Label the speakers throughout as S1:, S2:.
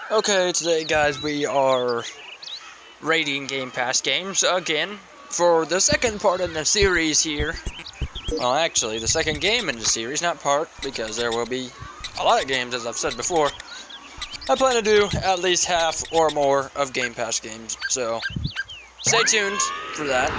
S1: Okay, today guys we are rating Game Pass games again for the second part in the series here. Well, actually, the second game in the series, not part, because there will be a lot of games, as I've said before. I plan to do at least half or more of Game Pass games, so stay tuned for that.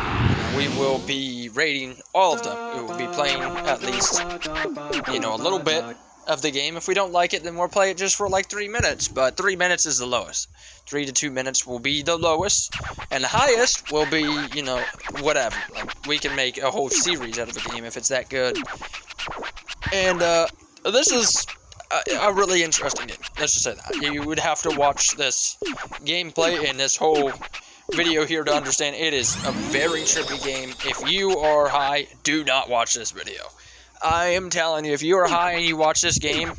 S1: We will be rating all of them. We will be playing at least, a little bit of the game. If we don't like it, then we'll play it just for like 3 minutes, but 3 minutes is the lowest. 3 to 2 minutes will be the lowest, and the highest will be, whatever. Like, we can make a whole series out of a game if it's that good. And, this is a really interesting game. Let's just say that. You would have to watch this gameplay and this whole video here to understand it is a very trippy game. If you are high, do not watch this video. I am telling you, if you are high and you watch this game,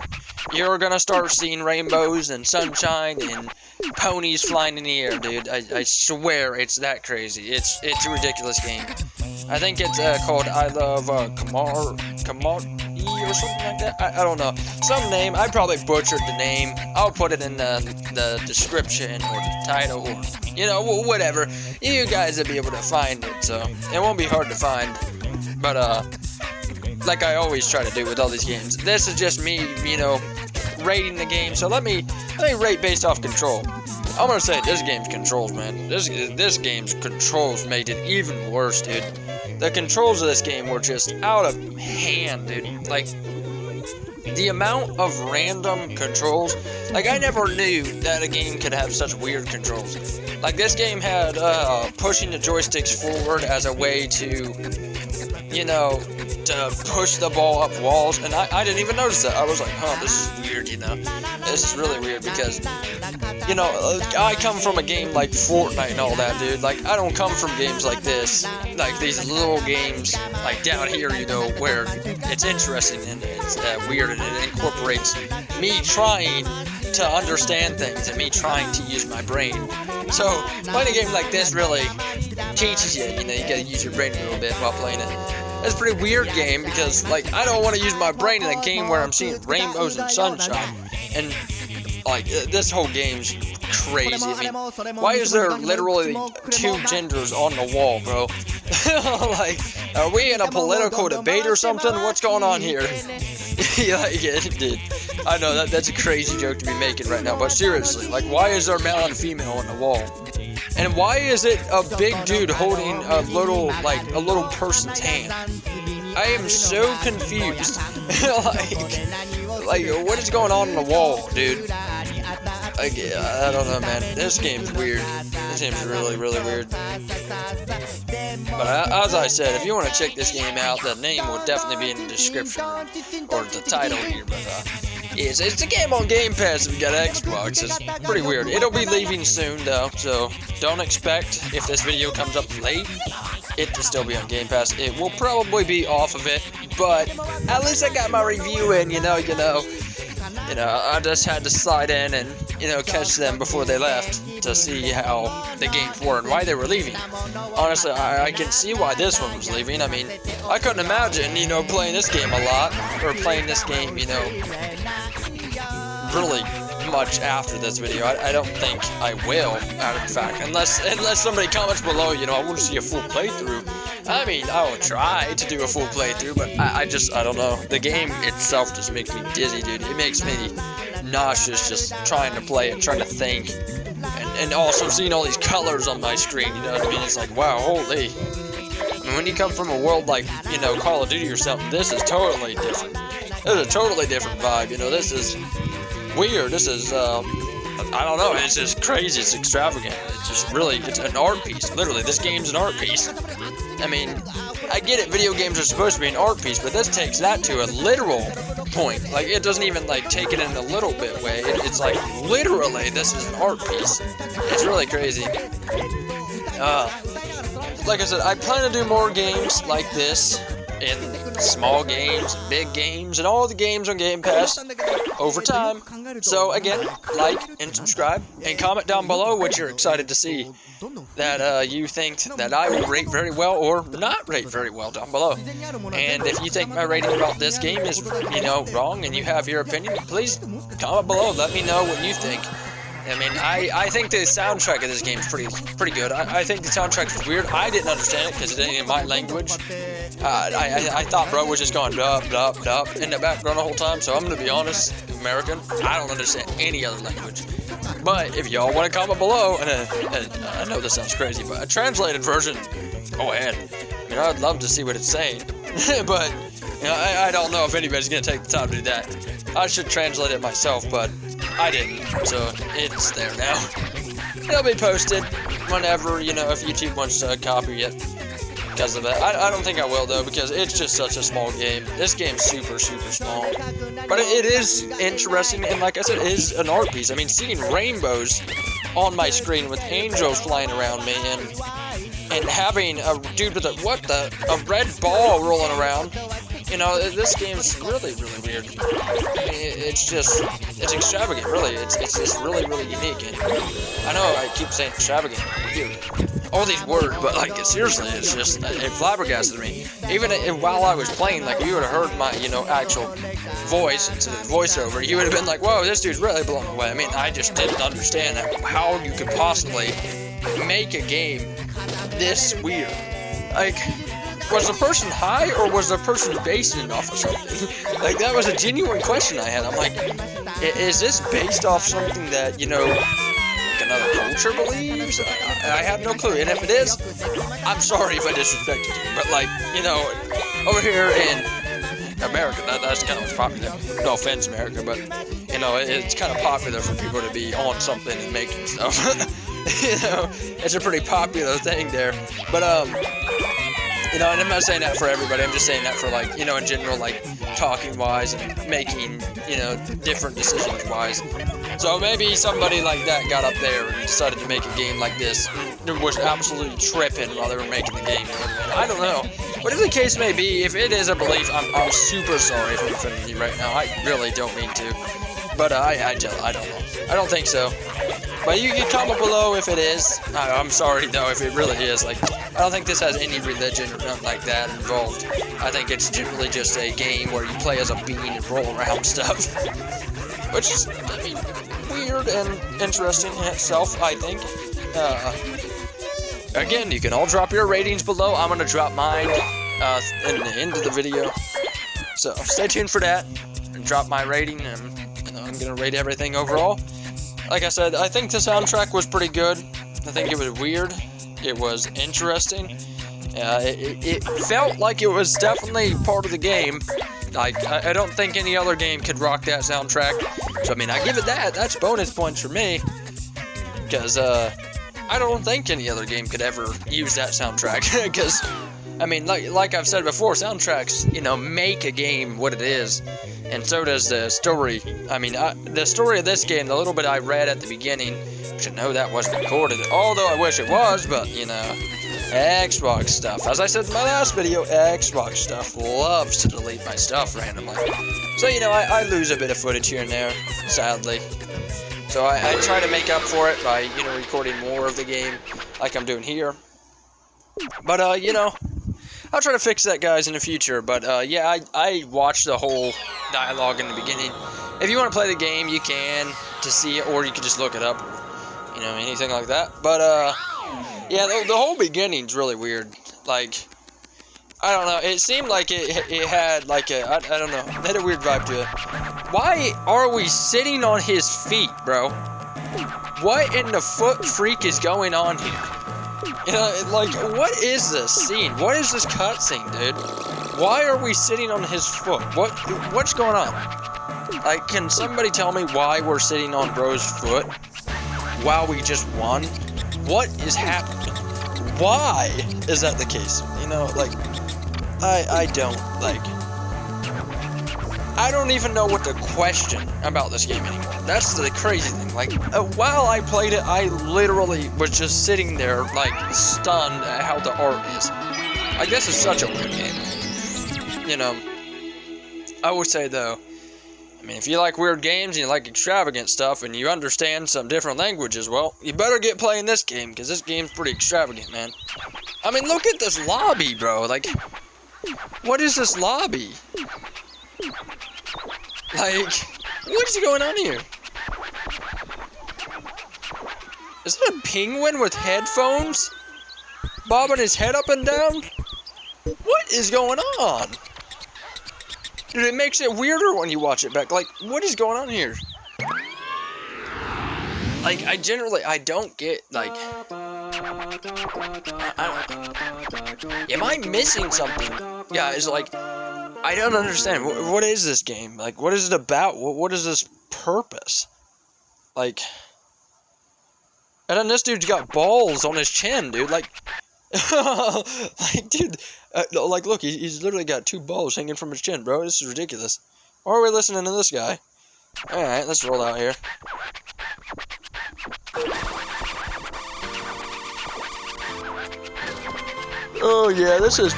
S1: you're gonna start seeing rainbows and sunshine and ponies flying in the air, dude. I swear it's that crazy. It's a ridiculous game. I think it's called I Love katamari or something like that. I don't know. Some name. I probably butchered the name. I'll put it in the description or the title or, whatever. You guys will be able to find it, so it won't be hard to find. But, like I always try to do with all these games, this is just me, rating the game. So let me rate based off control. I'm gonna say this game's controls, man. This game's controls made it even worse, dude. The controls of this game were just out of hand, dude. Like, the amount of random controls, like, I never knew that a game could have such weird controls. Like, this game had pushing the joysticks forward as a way to push the ball up walls, and I didn't even notice that. I was like, this is weird, This is really weird because, I come from a game like Fortnite and all that, dude. Like, I don't come from games like this, like these little games, like down here, where it's interesting and it's weird, and it incorporates me trying to understand things and me trying to use my brain. So, playing a game like this really teaches you, you gotta use your brain a little bit while playing it. It's a pretty weird game because, like, I don't want to use my brain in a game where I'm seeing rainbows and sunshine. And, like, this whole game's crazy. I mean, why is there literally 2 genders on the wall, bro? Like, are we in a political debate or something? What's going on here? Dude, I know that's a crazy joke to be making right now, but seriously, like, why is there male and female on the wall? And why is it a big dude holding a little person's hand? I am so confused. like, what is going on the wall, dude? Like, I don't know, man. This game's weird. This game's really, really weird. But as I said, if you want to check this game out, the name will definitely be in the description or the title here. But it's a game on Game Pass if you got Xbox. It's pretty weird. It'll be leaving soon, though, so don't expect, if this video comes up late, it to still be on Game Pass. It will probably be off of it, but at least I got my review in, I just had to slide in and, catch them before they left to see how the games were and why they were leaving. Honestly, I can see why this one was leaving. I mean, I couldn't imagine, playing this game a lot, or playing this game, really much after this video. I don't think I will, in fact, unless somebody comments below, I want to see a full playthrough. I mean, I will try to do a full playthrough, but I don't know. The game itself just makes me dizzy, dude. It makes me nauseous just trying to play it, trying to think, and also seeing all these colors on my screen, you know what I mean? It's like, wow, holy. I mean, when you come from a world like, Call of Duty or something, this is totally different. This is a totally different vibe, this is weird. This is, I don't know, it's just crazy, it's extravagant. It's an art piece. Literally, this game's an art piece. I mean, I get it, video games are supposed to be an art piece, but this takes that to a literal point. Like, it doesn't even, take it in a little bit way. It's like, literally, this is an art piece. It's really crazy. Like I said, I plan to do more games like this, and small games, and big games, and all the games on Game Pass over time. So again, like and subscribe, and comment down below what you're excited to see that you think that I will rate very well or not rate very well down below. And if you think my rating about this game is, wrong and you have your opinion, please comment below. Let me know what you think. I mean, I think the soundtrack of this game is pretty good. I think the soundtrack is weird. I didn't understand it because it ain't in my language. I thought bro was just going dub dub dub in the background the whole time. So I'm gonna be honest, American, I don't understand any other language. But if y'all want to comment below, and I know this sounds crazy, but a translated version, go ahead. I mean, I'd love to see what it's saying, but you know, I don't know if anybody's gonna take the time to do that. I should translate it myself, but I didn't, so it's there now. It'll be posted whenever, you know, if YouTube wants to copy it because of that. I don't think I will, though, because it's just such a small game. This game's super, super small. But it is interesting, and like I said, it is an art piece. I mean, seeing rainbows on my screen with angels flying around me, and having a dude with a red ball rolling around. You know, this game's really, really weird. It's extravagant, really. It's just really, really unique. And I know I keep saying extravagant, weird, all these words, but like seriously, it's just, it flabbergasted me. Even while I was playing, like you would have heard my, you know, actual voice instead of voiceover, you would have been like, whoa, this dude's really blown away. I mean, I just didn't understand how you could possibly make a game this weird. Like, was the person high or was the person basing it off of something? Like, that was a genuine question I had. I'm like, is this based off something that, you know, like another culture believes? I have no clue. And if it is, I'm sorry if I disrespected you. But, like, you know, over here in America, that's kind of popular. No offense, America, but, you know, it's kind of popular for people to be on something and making stuff. You know, it's a pretty popular thing there. But, you know, and I'm not saying that for everybody, I'm just saying that for, like, you know, in general, like, talking-wise and making, you know, different decisions-wise. So maybe somebody like that got up there and decided to make a game like this and was absolutely tripping while they were making the game. I don't know. Whatever the case may be, if it is a belief, I'm super sorry if I'm offending you right now. I really don't mean to. But I don't know. I don't think so. But you can comment below if it is. I'm sorry, though, if it really is. Like, I don't think this has any religion or nothing like that involved. I think it's generally just a game where you play as a bean and roll around stuff. Which is, I mean, weird and interesting in itself, I think. Again, you can all drop your ratings below. I'm going to drop mine in the end of the video. So, stay tuned for that. And drop my rating, and I'm going to rate everything overall. Like I said, I think the soundtrack was pretty good. I think it was weird. It was interesting. It felt like it was definitely part of the game. Like, I don't think any other game could rock that soundtrack. So, I mean, I give it that. That's bonus points for me. Because, I don't think any other game could ever use that soundtrack. Because, I mean, like I've said before, soundtracks, you know, make a game what it is. And so does the story. I mean, the story of this game, the little bit I read at the beginning, which I know that wasn't recorded, although I wish it was, but, you know, Xbox stuff. As I said in my last video, Xbox stuff loves to delete my stuff randomly. So, you know, I lose a bit of footage here and there, sadly. So I try to make up for it by, you know, recording more of the game, like I'm doing here. But, you know, I'll try to fix that, guys, in the future. But, yeah, I watched the whole dialogue in the beginning. If you want to play the game, you can to see it, or you can just look it up. You know, anything like that. But, yeah, the whole beginning's really weird. Like, I don't know. It seemed like it had, like, I don't know. It had a weird vibe to it. Why are we sitting on his feet, bro? What in the foot freak is going on here? You know, like, what is this scene? What is this cutscene, dude? Why are we sitting on his foot? What's going on? Like, can somebody tell me why we're sitting on bro's foot while we just won? What is happening? Why is that the case? You know, like, I don't, like, I don't even know what to question about this game anymore. That's the crazy thing. Like, while I played it, I literally was just sitting there, like, stunned at how the art is. I guess it's such a weird game. You know, I would say, though, I mean, if you like weird games and you like extravagant stuff and you understand some different languages, well, you better get playing this game, because this game's pretty extravagant, man. I mean, look at this lobby, bro. Like, what is this lobby? Like, what is going on here? Is that a penguin with headphones? Bobbing his head up and down? What is going on? Dude, it makes it weirder when you watch it back. Like, what is going on here? Like, I don't get, like... Am I missing something? Yeah, it's like... I don't understand. What is this game? Like, what is it about? What is this purpose? Like... And then this dude's got balls on his chin, dude. Like... like, dude... like, look, he's literally got 2 balls hanging from his chin, bro. This is ridiculous. Why are we listening to this guy? Alright, let's roll out here. Oh yeah, this is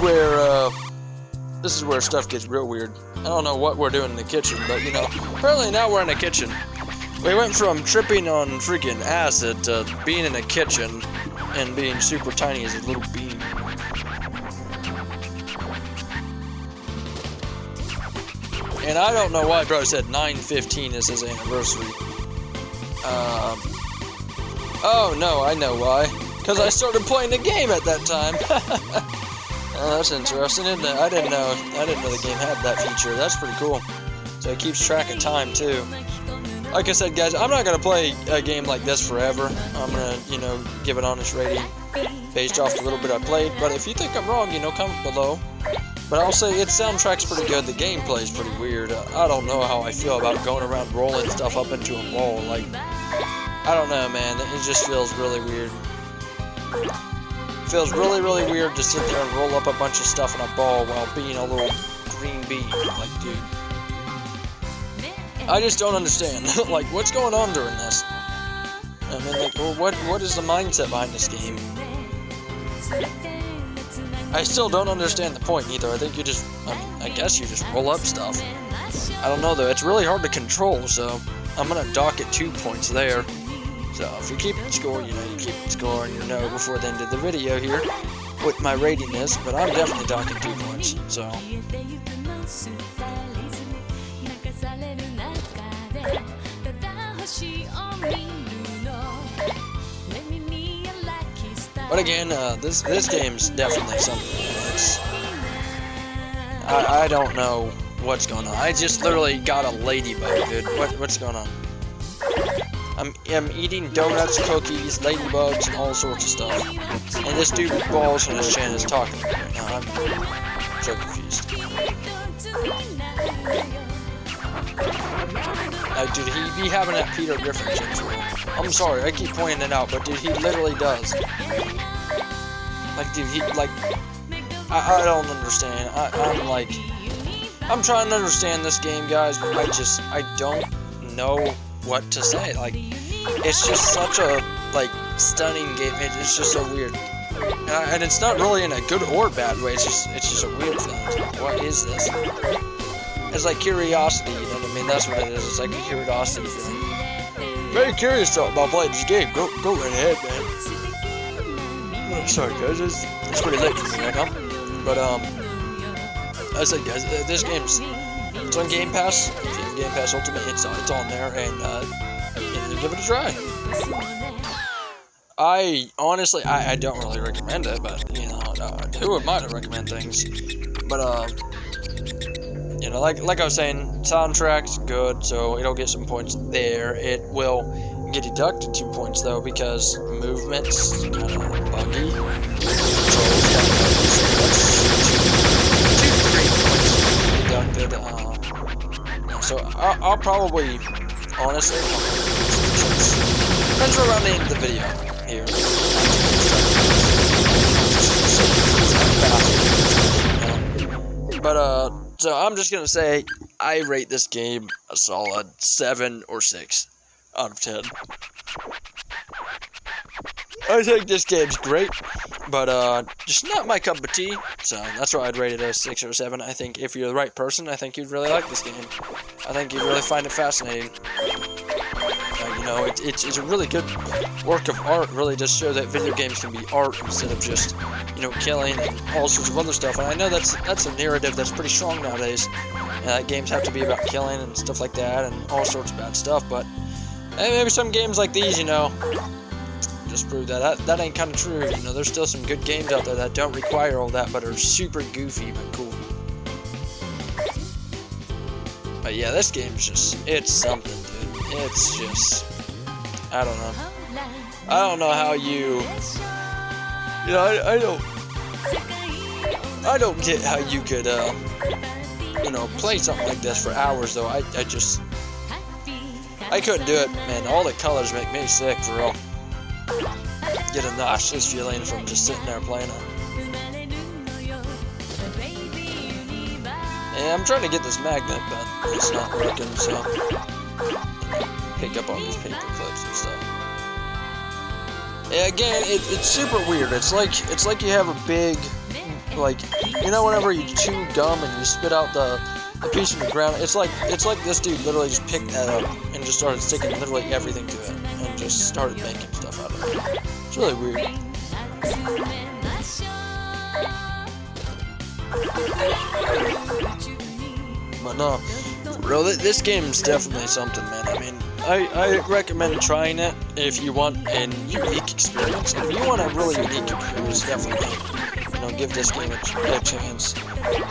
S1: where stuff gets real weird. I don't know what we're doing in the kitchen, but you know, apparently now we're in the kitchen. We went from tripping on freaking acid to being in a kitchen and being super tiny as a little bean. And I don't know why bro said 9/15 is his anniversary. Oh no, I know why. Because I started playing the game at that time. Oh, that's interesting, isn't it? I didn't know the game had that feature. That's pretty cool. So it keeps track of time too. Like I said, guys, I'm not gonna play a game like this forever. I'm gonna, you know, give it honest rating based off the little bit I played. But if you think I'm wrong, you know, comment below. But I'll say its soundtrack's pretty good. The gameplay's pretty weird. I don't know how I feel about going around rolling stuff up into a wall. Like, I don't know, man. It just feels really weird. It feels really, really weird to sit there and roll up a bunch of stuff in a ball while being a little green bee. Like, dude. I just don't understand. Like, what's going on during this? I mean, like, well, what is the mindset behind this game? I still don't understand the point either. I think you just, I guess you just roll up stuff. I don't know though, it's really hard to control, so I'm gonna dock it 2 points there. So if you keep it score, you know, you keep it score and you know before the end of the video here what my rating is, but I'm definitely docking 2 points, so. But again, this game's definitely something. I don't know what's going on. I just literally got a ladybug, dude. What's going on? I'm eating donuts, cookies, ladybugs, and all sorts of stuff. And this dude with balls on his chin is talking to me right now. I'm so confused. Dude, he be having that Peter Griffin chin. I'm sorry, I keep pointing it out, but dude, he literally does. Like, dude, I don't understand. I'm trying to understand this game, guys, but I don't know what to say. Like, it's just such a, like, stunning game. It's just so weird. And it's not really in a good or bad way. It's just a weird feeling. What is this? It's like curiosity, you know what I mean? That's what it is. It's like a curiosity feeling. Very curious though about playing this game. Go right ahead, man. Oh, sorry guys, it's pretty late for me right now. But I said guys, this game's it's on Game Pass. If you have Game Pass Ultimate, it's on there, and give it a try. I honestly I don't really recommend it, but you know, who am I to recommend things? But you know, like I was saying, soundtrack's good, so it'll get some points there. It will get deducted 2 points though because movement's kind of buggy. So that's 2 deducted. So I'll probably, honestly, depends around the end of the video here. But so I'm just gonna say I rate this game a solid 7 or 6 out of 10. I think this game's great, but just not my cup of tea. So that's why I'd rate it a 6 or 7. I think if you're the right person, I think you'd really like this game. I think you'd really find it fascinating. You know, it's a really good work of art. Really does show that video games can be art instead of just, you know, killing and all sorts of other stuff. And I know that's a narrative that's pretty strong nowadays. Games have to be about killing and stuff like that and all sorts of bad stuff. But maybe some games like these, you know, just proved that ain't kind of true. You know, there's still some good games out there that don't require all that, but are super goofy but cool. But yeah, this game's just, it's something, dude. It's just, I don't know. I don't know how you know, I don't get how you could, you know, play something like this for hours, though. I couldn't do it, man. All the colors make me sick, for real. Get a nauseous feeling from just sitting there playing it. And I'm trying to get this magnet, but it's not working, so pick up all these paper clips and stuff. Yeah, again, it's super weird. It's like you have a big, like, you know, whenever you chew gum and you spit out the piece from the ground. It's like this dude literally just picked that up and just started sticking literally everything to it and just started making stuff out of it. It's really weird. But no, for real, this game's definitely something, man. I mean, I recommend trying it if you want a unique experience. If you want a really unique experience, definitely, you know, give this game a chance.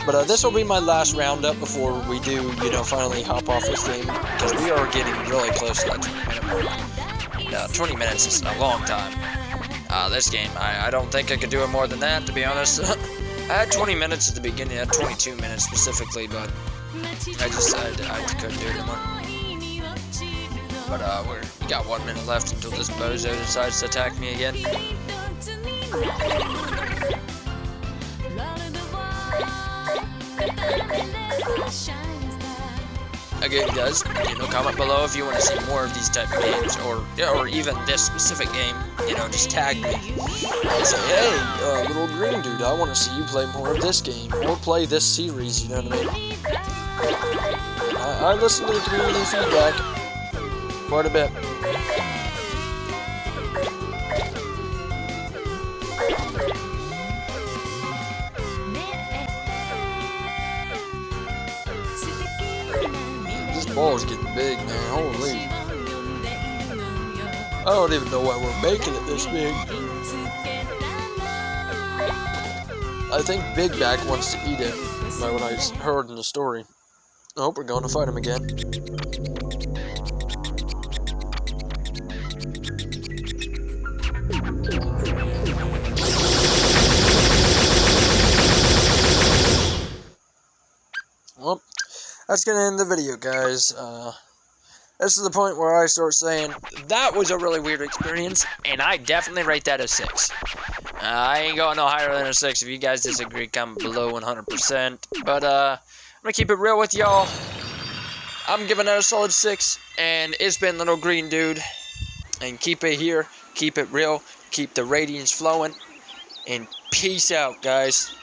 S1: But this will be my last roundup before we do, you know, finally hop off this game, because we are getting really close to that 20-minute mark. 20 minutes is a long time. This game, I don't think I could do it more than that, to be honest. I had 20 minutes at the beginning, I had 22 minutes specifically, but I couldn't do it anymore. But we got 1 minute left until this bozo decides to attack me again. Again, guys, you know, comment below if you want to see more of these type of games, or even this specific game. You know, just tag me and say, hey, little green dude, I want to see you play more of this game, or play this series, you know what I mean? I listen to the community feedback quite a bit. This ball's getting big, man. Holy. I don't even know why we're making it this big. I think Big Back wants to eat it, by what I heard in the story. I hope we're going to fight him again. Well, that's going to end the video, guys. This is the point where I start saying, that was a really weird experience, and I definitely rate that a 6. I ain't going no higher than a 6. If you guys disagree, comment below 100%. But, I'm going to keep it real with y'all. I'm giving it a solid 6, and it's been Little Green Dude. And keep it here, keep it real, keep the ratings flowing, and peace out, guys.